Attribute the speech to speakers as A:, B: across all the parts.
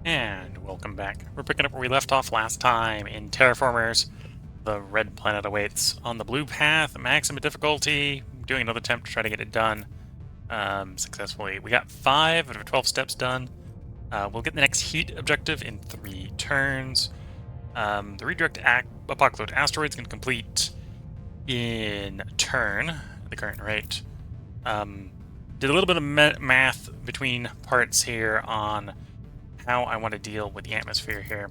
A: And welcome back. We're picking up where we left off last time in Terraformers. The red planet awaits on the blue path, maximum difficulty. Doing another attempt to try to get it done successfully. We got 5 out of 12 steps done. We'll get the next heat objective in 3 turns. The redirect apocalypse asteroid is going to complete in a turn at the current rate. Did a little bit of math between parts here on how I want to deal with the atmosphere here.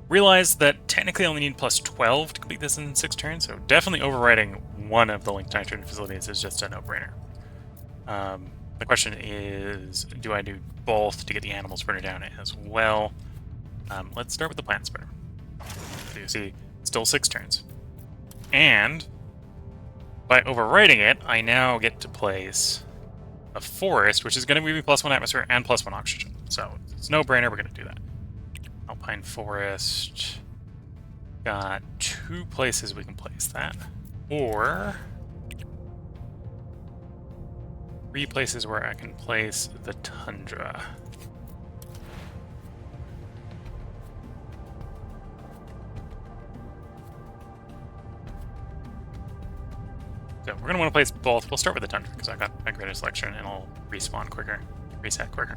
A: Realized that technically I only need plus 12 to complete this in 6 turns, so definitely overriding one of the linked nitrogen facilities is just a no-brainer. The question is, do I do both to get the animal spreader down as well? Let's start with the plant spreader. So you see, still 6 turns. And by overriding it, I now get to place a forest, which is going to give me plus 1 atmosphere and plus 1 oxygen. So it's no brainer, we're going to do that. Alpine forest. Got 2 places we can place that. Or 3 places where I can place the tundra. So we're going to want to place both. We'll start with the tundra because I got a greater selection and it'll respawn quicker, reset quicker.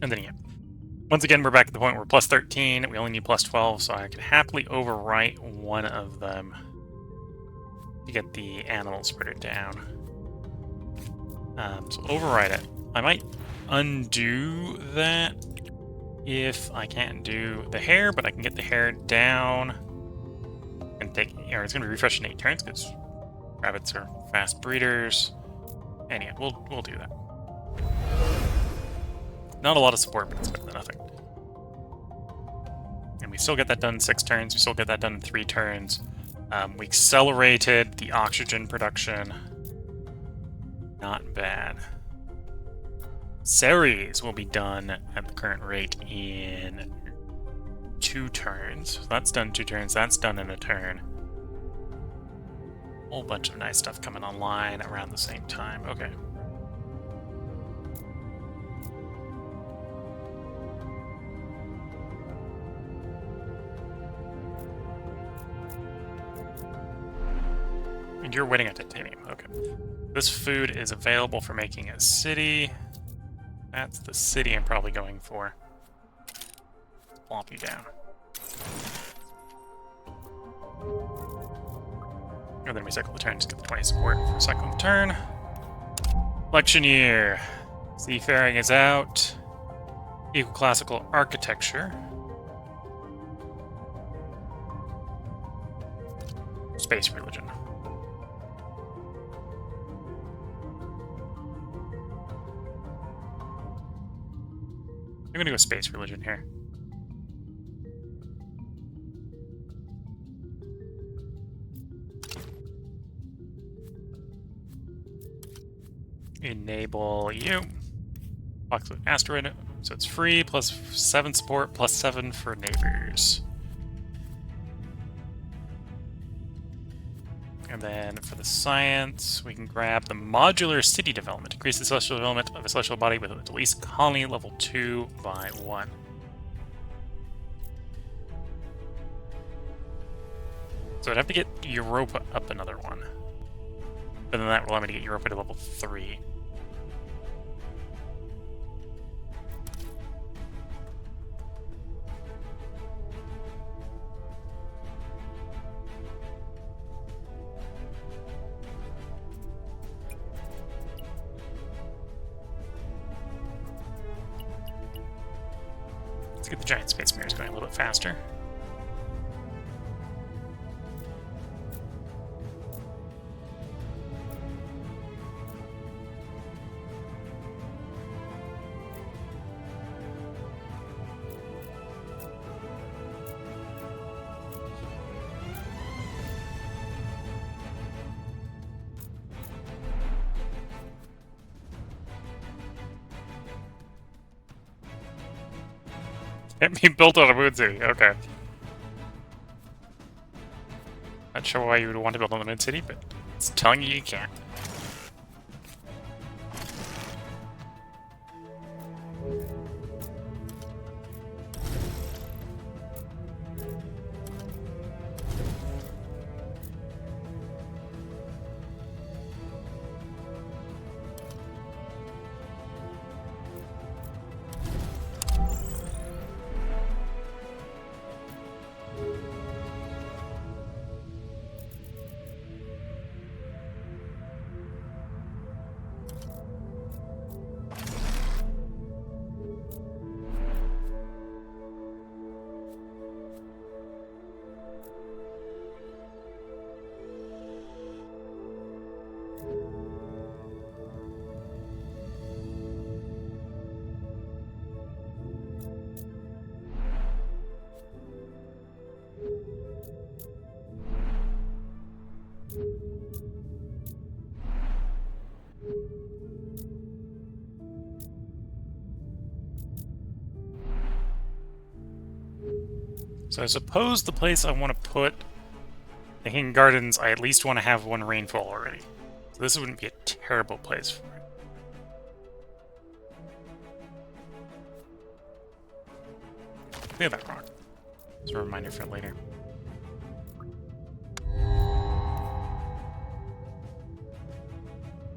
A: And then yeah. Once again, we're back at the point where we're plus 13. We only need plus 12, so I can happily overwrite one of them to get the animal spreader down. So override it. I might undo that if I can't do the hair, but I can get the hair down and take, or it's going to be refreshed in 8 turns because rabbits are fast breeders. And yeah, we'll do that. Not a lot of support, but it's better than nothing. And we still get that done in 6 turns. We still get that done in 3 turns. We accelerated the oxygen production. Not bad. Ceres will be done at the current rate in 2 turns. So that's done 2 turns. That's done in a turn. Whole bunch of nice stuff coming online around the same time. Okay. And you're waiting on titanium. Okay. This food is available for making a city. That's the city I'm probably going for. Plomp you down. And then we cycle the turn, just get the 20 support for cycling the turn. Electioneer. Seafaring is out. Equal classical architecture. Space religion. I'm gonna go space religion here. Enable you. Apocalypse asteroid, so it's free, plus 7 support, plus 7 for neighbors. And then for the science, we can grab the modular city development. Increase the celestial development of a celestial body with at least colony level 2 by 1. So I'd have to get Europa up another one. But then that will allow me to get Europa to level 3. Let's get the giant space mirrors going a little bit faster. Can't be built on a moon city. Okay. Not sure why you would want to build on the moon city, but it's telling you you can't. So I suppose the place I want to put the Hanging Gardens, I at least want to have one rainfall already. So this wouldn't be a terrible place for it. Look at that rock. It's a reminder for later.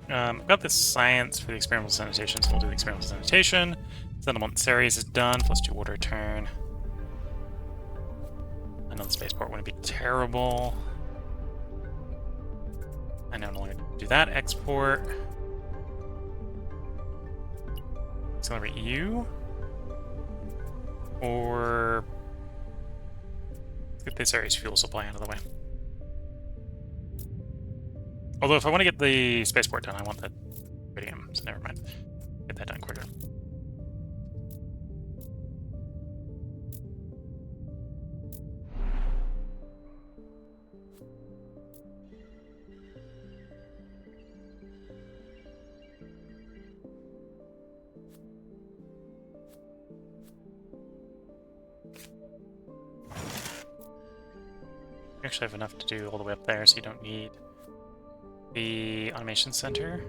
A: I've got this science for the experimental sanitation, so we'll do the experimental sanitation. Settlement Ceres is done, +2 water turn. I know the spaceport wouldn't be terrible. I know I'm only going to do that. Export. Accelerate you. Or let's get this area's fuel supply out of the way. Although if I want to get the spaceport done, I want that iridium, so never mind. Get that done quicker. You actually have enough to do all the way up there, so you don't need the automation center.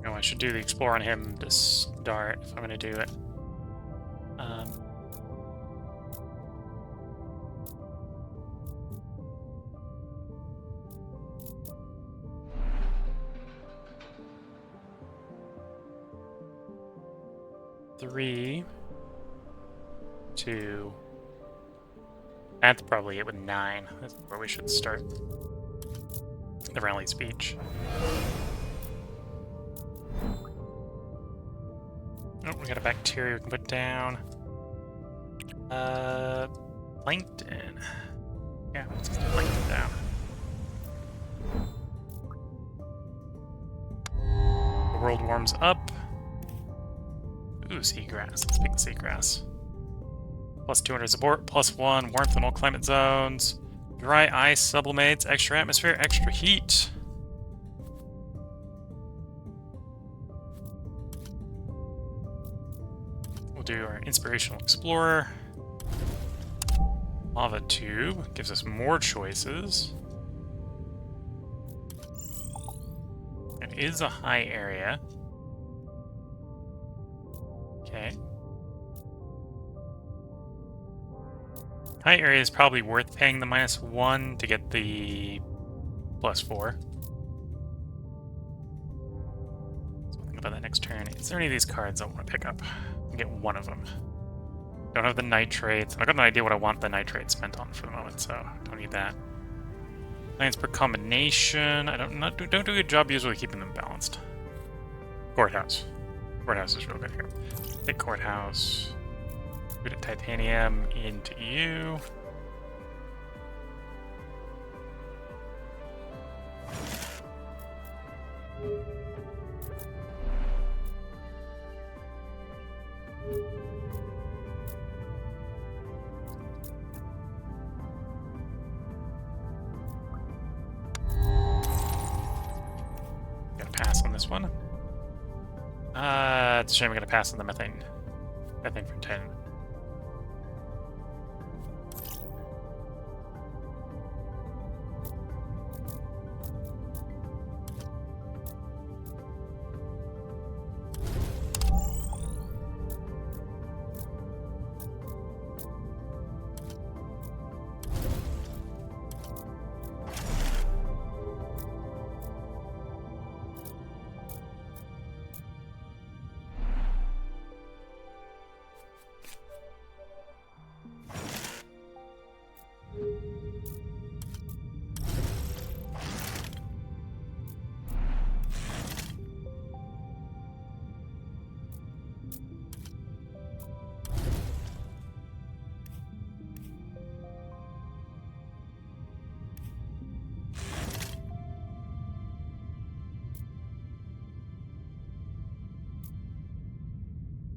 A: Oh, I should do the explore on him to start if I'm going to do it. Three, 2. That's probably it with 9. That's where we should start the rally speech. Oh, we got a bacteria we can put down. Plankton. Yeah, let's get plankton down. The world warms up. Ooh, seagrass. Let's pick the seagrass. +200 support, +1 warmth in all climate zones. Dry ice sublimates, extra atmosphere, extra heat. We'll do our inspirational explorer. Lava tube gives us more choices. It is a high area. Okay. High area is probably worth paying the -1 to get the +4. So think about that next turn. Is there any of these cards I want to pick up? I'll get one of them. Don't have the nitrates. I've got no idea what I want the nitrates spent on for the moment, so don't need that. Science per combination. I don't do a good job usually keeping them balanced. Courthouse. Courthouse is real good here. Take courthouse. Put a titanium into you. Gotta pass on this one. It's a shame we gotta pass on the methane from 10.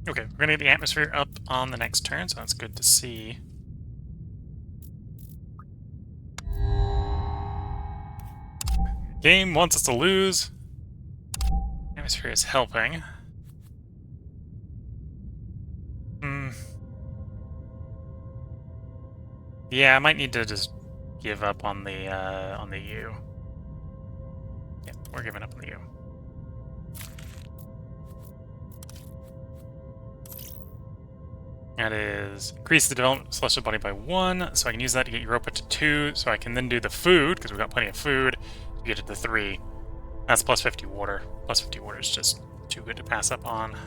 A: Okay, we're gonna get the atmosphere up on the next turn, so that's good to see. Game wants us to lose. Atmosphere is helping. Yeah, I might need to just give up on the U. Yeah, we're giving up on the U. That is increase the development of celestial body by 1, so I can use that to get Europa to 2, so I can then do the food, because we've got plenty of food, to get it to 3. That's plus 50 water. Plus 50 water is just too good to pass up on.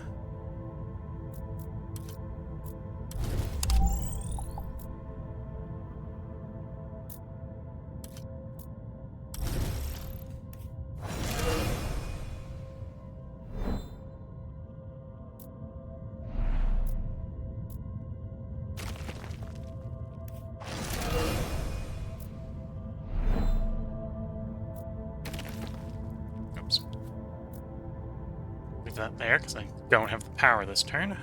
A: Oops. Leave that there, because I don't have the power this turn.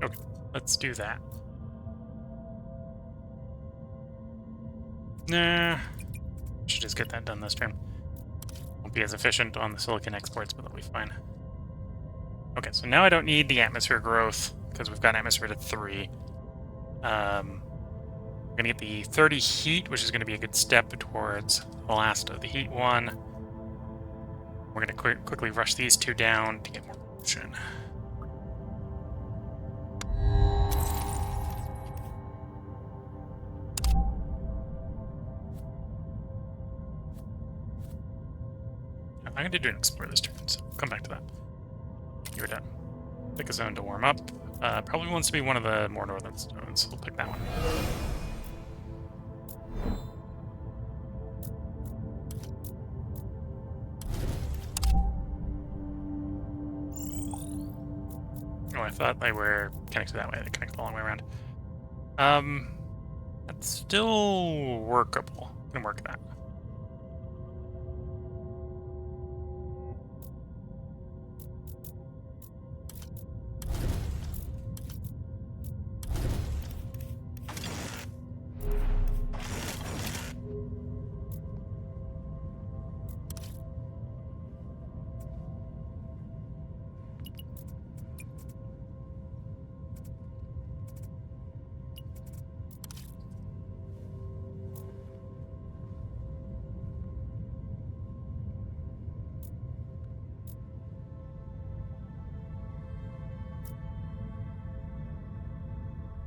A: Okay, let's do that. Nah, should just get that done this turn. Won't be as efficient on the silicon exports, but that'll be fine. Okay, so now I don't need the atmosphere growth, because we've got atmosphere to 3. We're going to get the 30 heat, which is going to be a good step towards the last of the heat one. We're going to quickly rush these 2 down to get more motion. I'm going to do an explore this turn, so come back to that. You're done. Pick a zone to warm up. Probably wants to be one of the more northern zones. We'll pick that one. Oh, I thought they were connected that way. They connect the long way around. That's still workable. Can work that.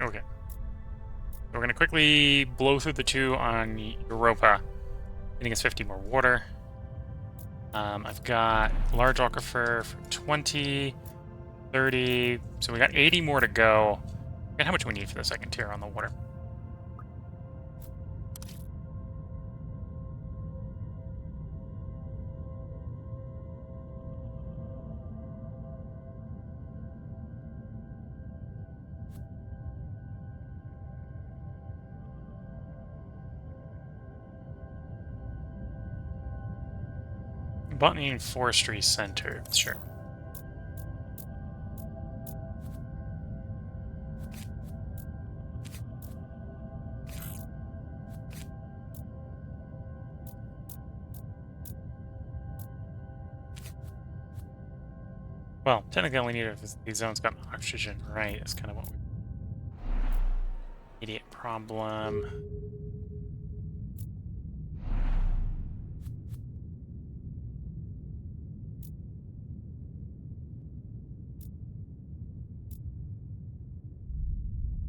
A: Okay. We're going to quickly blow through the 2 on Europa, getting us 50 more water. I've got large aquifer for 20, 30, so we got 80 more to go. And how much we need for the second tier on the water? Botany and Forestry Center, sure. Well, technically all we need is these zones got oxygen, right? That's kind of what we... Idiot problem.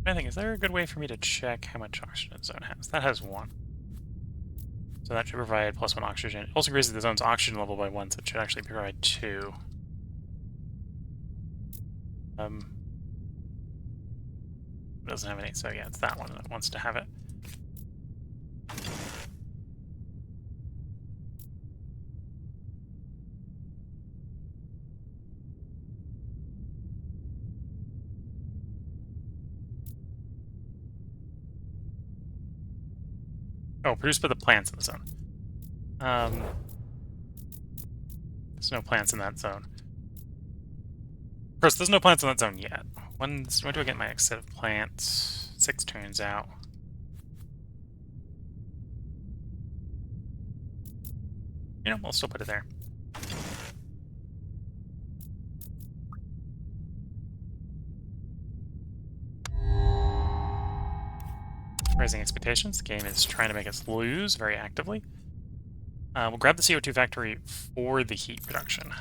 A: I think, is there a good way for me to check how much oxygen the zone has? That has 1. So that should provide +1 oxygen. It also increases the zone's oxygen level by 1, so it should actually provide 2. It doesn't have any, so yeah, it's that one that wants to have it. Oh, produced by the plants in the zone. There's no plants in that zone. Of course, there's no plants in that zone yet. When do I get my next set of plants? 6 turns out. You know, we'll still put it there. Raising expectations. The game is trying to make us lose very actively. We'll grab the CO2 factory for the heat production.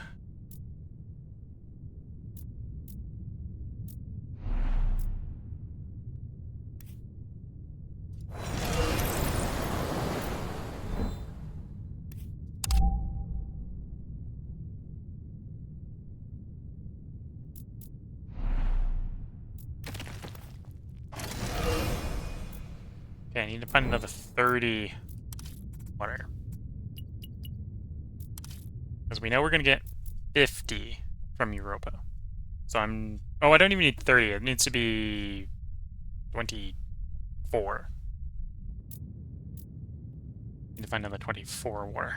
A: Okay, I need to find another 30 water. Because we know we're going to get 50 from Europa. So I'm... Oh, I don't even need 30. It needs to be 24. Need to find another 24 water.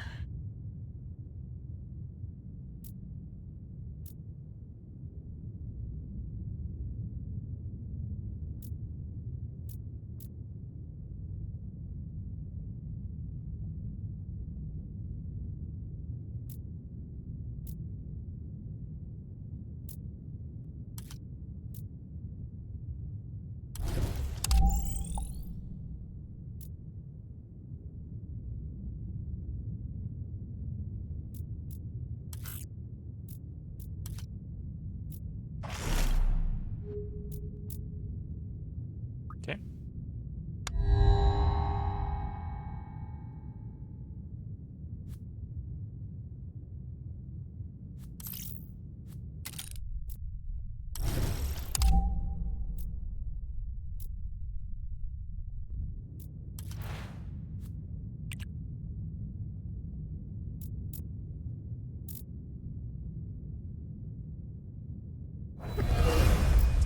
A: Okay.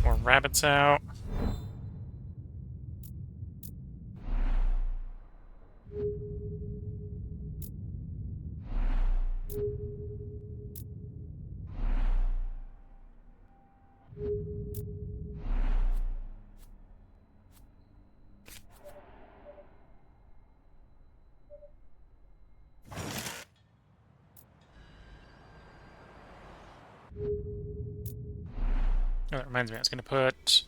A: More rabbits out. Oh, that reminds me, I was going to put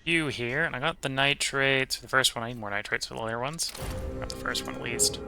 A: you here, and I got the nitrates for the first one. I need more nitrates for the later ones. Got the first one at least.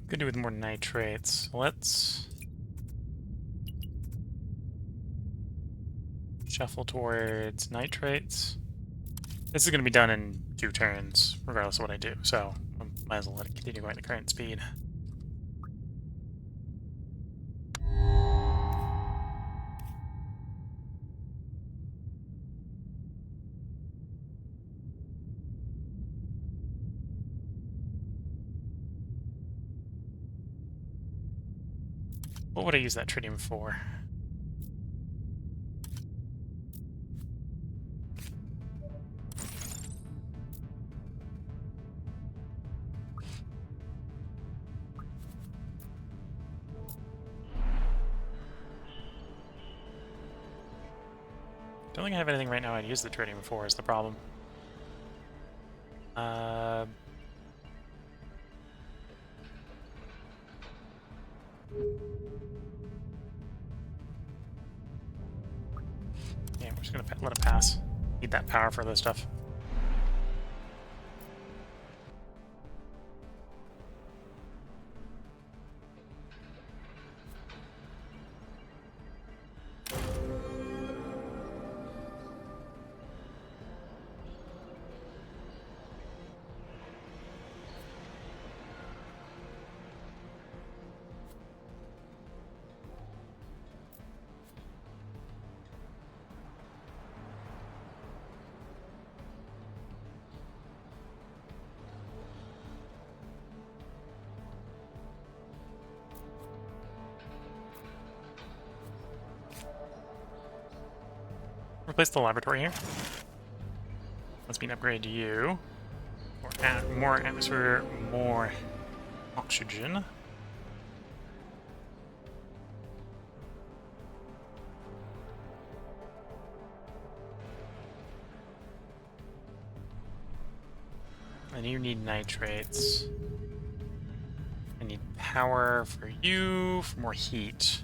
A: Could do with more nitrates. Let's shuffle towards nitrates. This is going to be done in 2 turns, regardless of what I do, so I might as well let it continue going at current speed. What would I use that tritium for? Don't think I have anything right now I'd use the tritium for is the problem. Yeah, we're just gonna let it pass. Need that power for this stuff. replace the laboratory here. Let's be an upgrade to you. More atmosphere, more oxygen. And you need nitrates. I need power for you, for more heat.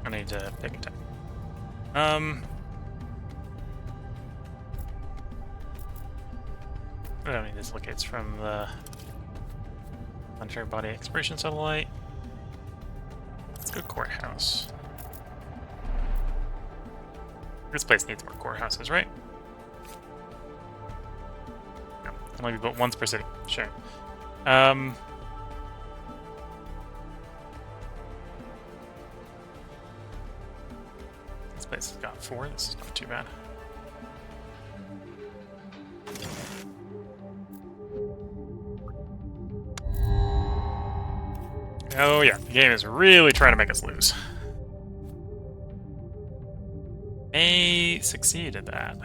A: I need to pick a time. I don't need dislocates from the planetary body exploration satellite. Let's go courthouse. This place needs more courthouses, right? No, can only be built once per city. Sure. This place has got 4. This is not too bad. Oh yeah, the game is really trying to make us lose. May succeed at that.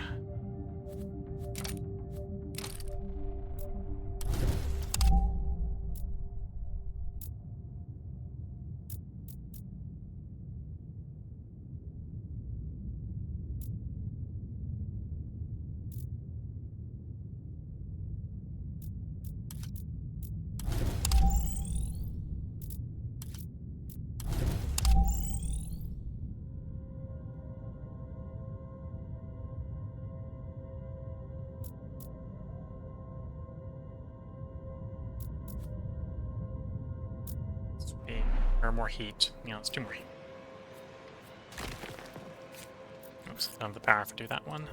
A: Or more heat. You know, it's 2 more heat. Oops, I don't have the power to do that one.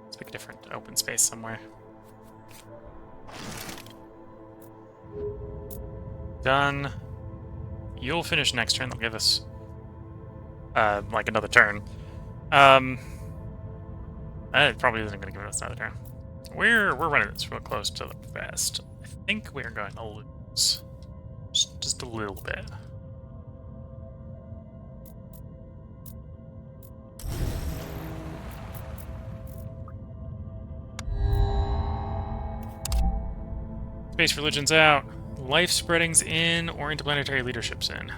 A: Let's pick a different open space somewhere. Done. You'll finish next turn. They'll give us like another turn. It probably isn't going to give us another turn. We're running this real close to the vest. I think we're going to lose. Just a little bit. Space religion's out. Life spreading's in, or interplanetary leadership's in.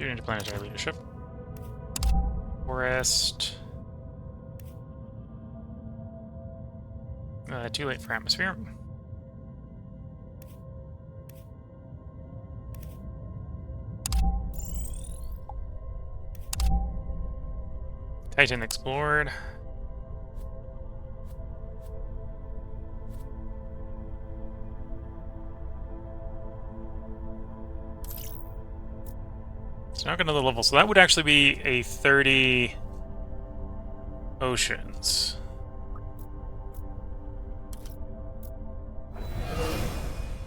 A: Interplanetary leadership. Forest. Too late for atmosphere. Titan explored. So now another level. So that would actually be a 30 oceans.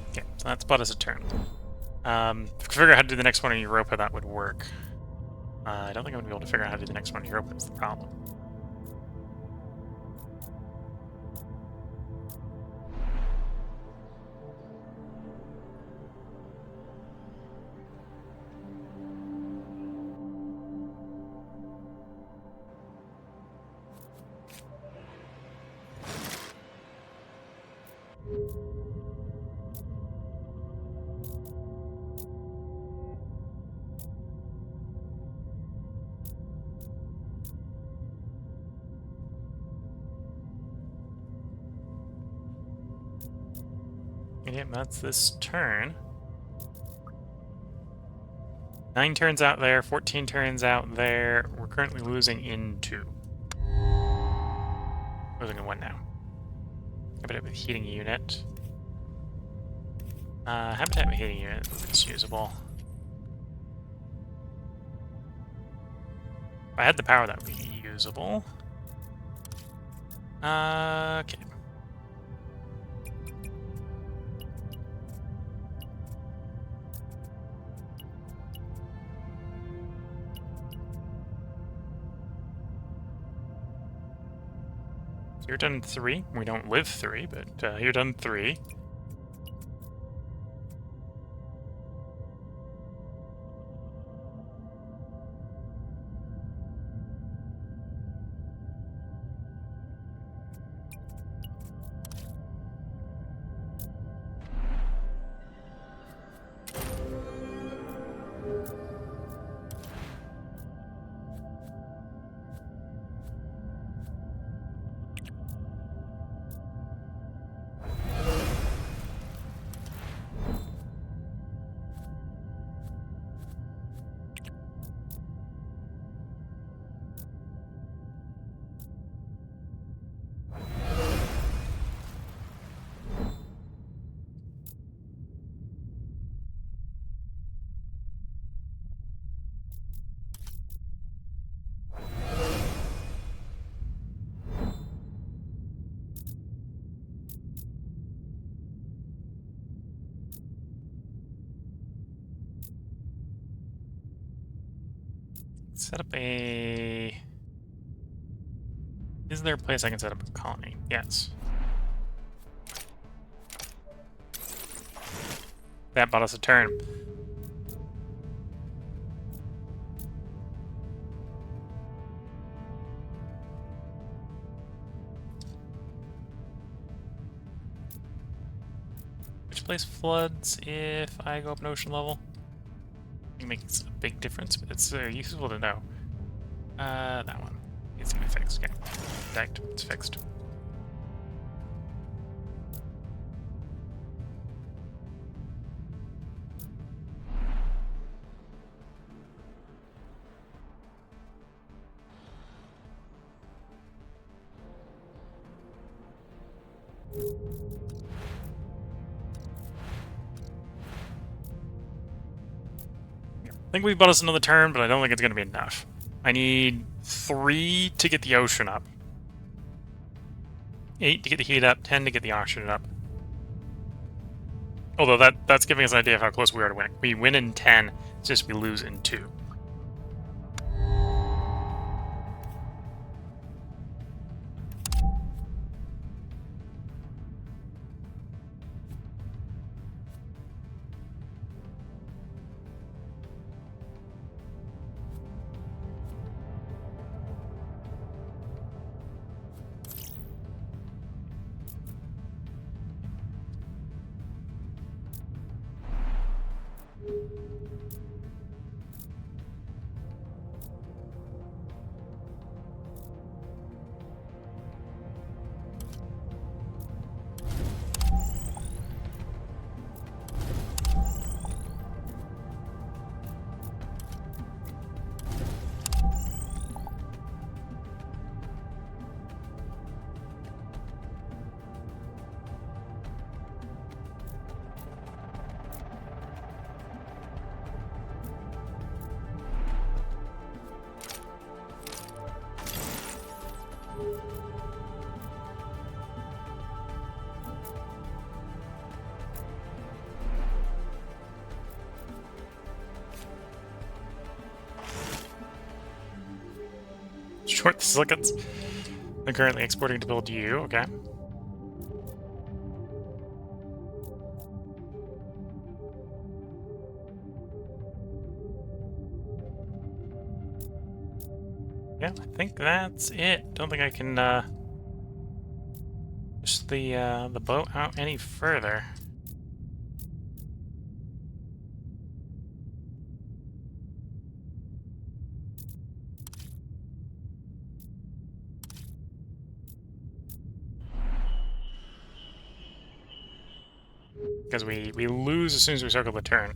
A: Okay, so that's about us a turn. If I could figure out how to do the next one in Europa, that would work. I don't think I'm going to be able to figure out how to do the next one in Europa, that's the problem. Yep, that's this turn. 9 turns out there, 14 turns out there. We're currently losing in 2. Losing in 1 now. Habitat with heating unit. Habitat with heating unit is usable. If I had the power, that would be usable. Okay. So you're done 3. We don't live 3, but you're done 3. Set up a... Is there a place I can set up a colony? Yes. That bought us a turn. Which place floods if I go up an ocean level? It makes a big difference, but it's useful to know. That one needs to be fixed. Okay, decked. It's fixed. I think we've bought us another turn, but I don't think it's going to be enough. I need 3 to get the ocean up. 8 to get the heat up, 10 to get the oxygen up. Although that's giving us an idea of how close we are to winning. We win in 10, it's just we lose in 2. Short the silicates. I'm currently exporting to build you, okay. Yeah, I think that's it. Don't think I can push the boat out any further. Because we lose as soon as we circle the turn.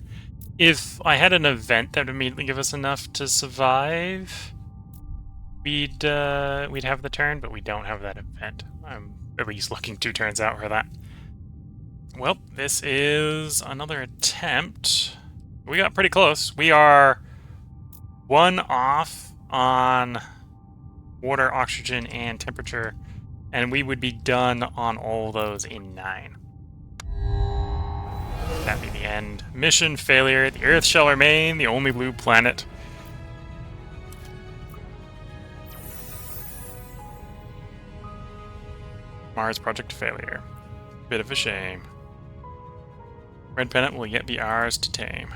A: If I had an event that would immediately give us enough to survive, we'd have the turn, but we don't have that event. I'm at least looking 2 turns out for that. Well, this is another attempt. We got pretty close. We are 1 off on water, oxygen, and temperature, and we would be done on all those in 9. That'd be the end. Mission failure. The Earth shall remain the only blue planet. Mars project failure. Bit of a shame. Red planet will yet be ours to tame.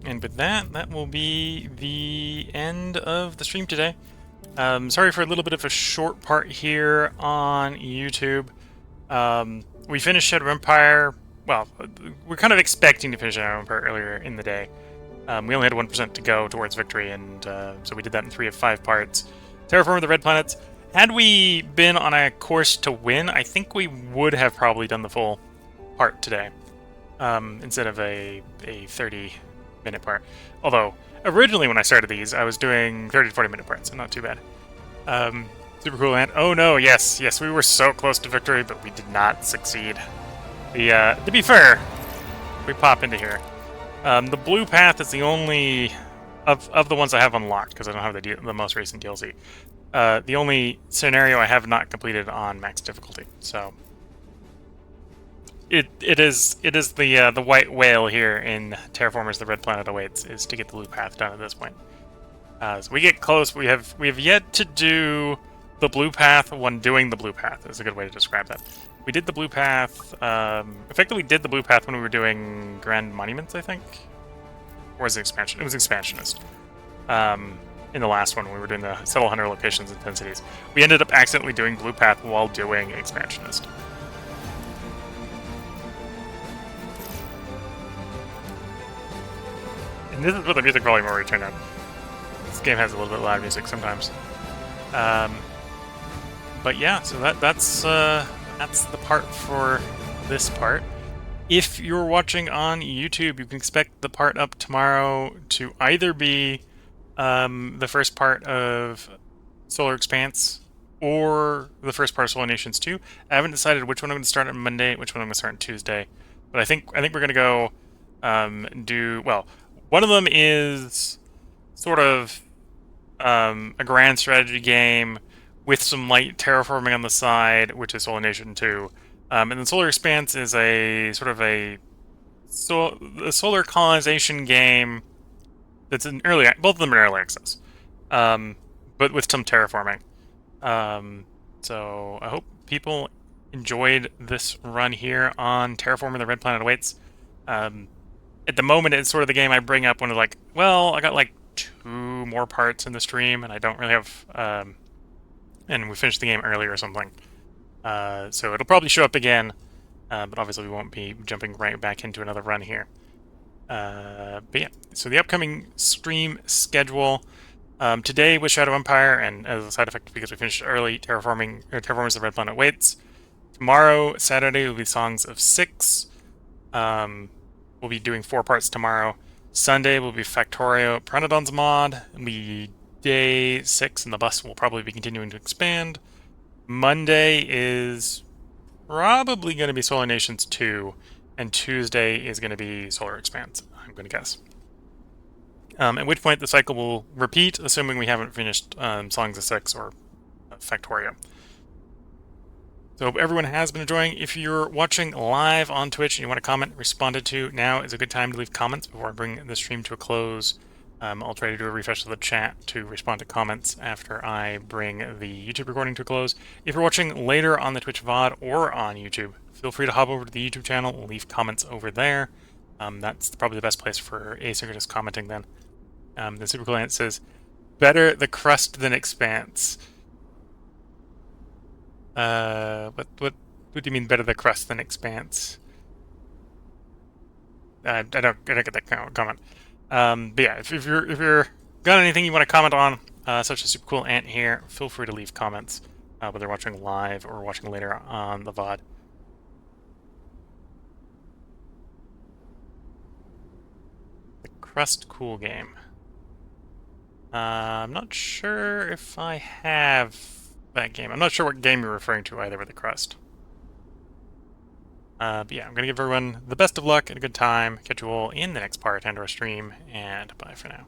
A: And with that, that will be the end of the stream today. Sorry for a little bit of a short part here on YouTube. We finished Shadow Empire. Well, we're kind of expecting to finish Shadow Empire earlier in the day. We only had 1% to go towards victory, and so we did that in 3 of 5 parts. Terraform the Red Planets. Had we been on a course to win, I think we would have probably done the full part today, instead of a 30-minute part. Although, originally when I started these, I was doing 30 to 40-minute parts, so not too bad. Super cool, and oh no, yes, we were so close to victory, but we did not succeed. To be fair, we pop into here. The blue path is the only of the ones I have unlocked, because I don't have the most recent DLC. The only scenario I have not completed on max difficulty. So it is the white whale here in Terraformers: The Red Planet Awaits is to get the blue path done at this point. So we get close. We have yet to do the blue path when doing the blue path. Is a good way to describe that. We did the blue path. Effectively, did the blue path when we were doing Grand Monuments, I think, or was it expansion? It was expansionist. In the last one, when we were doing the several hundred locations and 10 cities, we ended up accidentally doing blue path while doing expansionist. And this is where the music volume already turned on. This game has a little bit loud music sometimes. But yeah, so that's the part for this part. If you're watching on YouTube, you can expect the part up tomorrow to either be the first part of Solar Expanse or the first part of Solar Nations 2. I haven't decided which one I'm going to start on Monday, which one I'm going to start on Tuesday. But I think we're going to go one of them is sort of a grand strategy game with some light terraforming on the side, which is Solar Nation 2. And then Solar Expanse is a sort of a solar colonization game that's in early. Both of them are early access, but with some terraforming. So I hope people enjoyed this run here on Terraforming the Red Planet Awaits. At the moment, it's sort of the game I bring up when it's like, well, I got like 2 more parts in the stream, and I don't really have. And we finished the game early or something. So it'll probably show up again, but obviously we won't be jumping right back into another run here. But yeah, so the upcoming stream schedule. Today was Shadow Empire, and as a side effect, because we finished early, Terraformers the Red Planet Waits. Tomorrow, Saturday, will be Songs of 6. We'll be doing 4 parts tomorrow. Sunday will be Factorio Pteranodon's mod. It'll be day 6, and the bus will probably be continuing to expand. Monday is probably going to be Solar Nations 2, and Tuesday is going to be Solar Expanse, I'm going to guess. At which point the cycle will repeat, assuming we haven't finished Songs of 6 or Factorio. So hope everyone has been enjoying. If you're watching live on Twitch and you want to comment, responded to, now is a good time to leave comments before I bring the stream to a close. I'll try to do a refresh of the chat to respond to comments after I bring the YouTube recording to a close. If you're watching later on the Twitch VOD or on YouTube, feel free to hop over to the YouTube channel and leave comments over there. That's probably the best place for asynchronous commenting then. The Super Cool Ant says, better the crust than expanse. What do you mean better the crust than expanse? I don't get that comment. But yeah, if you're got anything you want to comment on, such as Super Cool Ant here, feel free to leave comments, whether you're watching live or watching later on the VOD. The Crust Cool game. I'm not sure if I have that game. I'm not sure what game you're referring to either with the Crust. But yeah, I'm going to give everyone the best of luck and a good time. Catch you all in the next part and our stream, and bye for now.